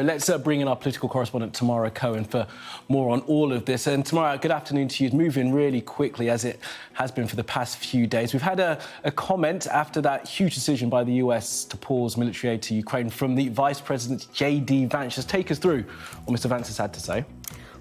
Let's bring in our political correspondent, Tamara Cohen, for more on all of this. And Tamara, good afternoon to you. It's moving really quickly, as it has been for the past few days. We've had a comment after that huge decision by the US to pause military aid to Ukraine from the Vice President JD Vance. Just take us through what Mr Vance has had to say.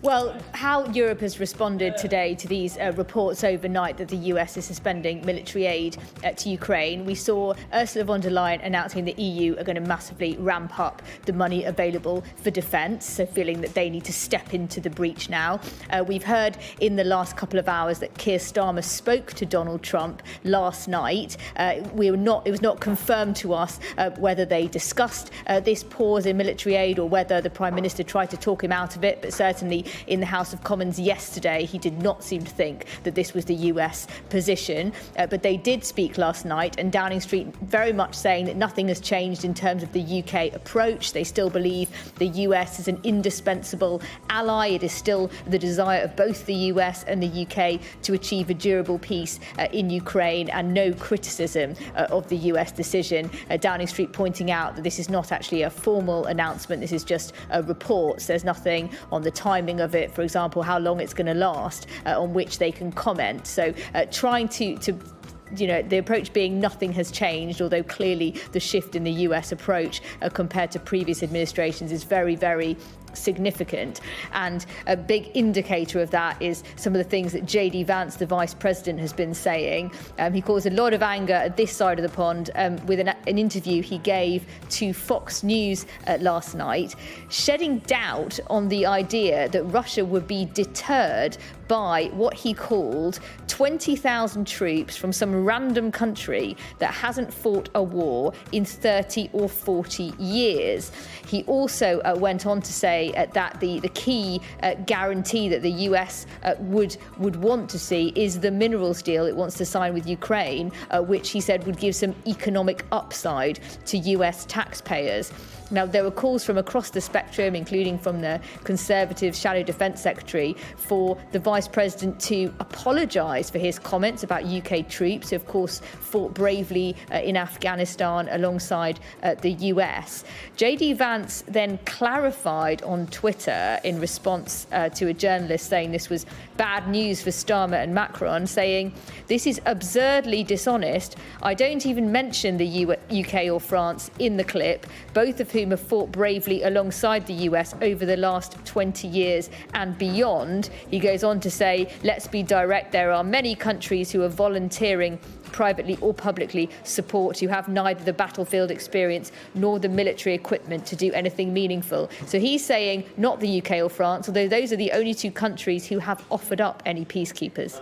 Well, how Europe has responded today to these reports overnight that the US is suspending military aid to Ukraine. We saw Ursula von der Leyen announcing the EU are going to massively ramp up the money available for defence, so feeling that they need to step into the breach now. We've heard in the last couple of hours that Keir Starmer spoke to Donald Trump last night. It was not confirmed to us whether they discussed this pause in military aid or whether the Prime Minister tried to talk him out of it, but certainly in the House of Commons yesterday, he did not seem to think that this was the US position. But they did speak last night, and Downing Street very much saying that nothing has changed in terms of the UK approach. They still believe the US is an indispensable ally. It is still the desire of both the US and the UK to achieve a durable peace in Ukraine, and no criticism of the US decision. Downing Street pointing out that this is not actually a formal announcement. This is just reports. There's nothing on the timing of it, for example, how long it's going to last, on which they can comment. So trying to the approach being nothing has changed, although clearly the shift in the US approach compared to previous administrations is very, very significant. And a big indicator of that is some of the things that JD Vance, the Vice President, has been saying. He caused a lot of anger at this side of the pond with an interview he gave to Fox News last night, shedding doubt on the idea that Russia would be deterred by what he called 20,000 troops from some random country that hasn't fought a war in 30 or 40 years. He also went on to say that the key guarantee that the US would want to see is the minerals deal it wants to sign with Ukraine, which he said would give some economic upside to US taxpayers. Now, there were calls from across the spectrum, including from the Conservative Shadow Defence Secretary, for the Vice President to apologise for his comments about UK troops, who, of course, fought bravely in Afghanistan alongside the US. JD Vance then clarified on Twitter in response to a journalist saying this was bad news for Starmer and Macron, saying, "This is absurdly dishonest. I don't even mention the UK or France in the clip, both of whom have fought bravely alongside the US over the last 20 years and beyond." He goes on to say, "Let's be direct, there are many countries who are volunteering privately or publicly support, who have neither the battlefield experience nor the military equipment to do anything meaningful." So he's saying not the UK or France, although those are the only two countries who have offered up any peacekeepers.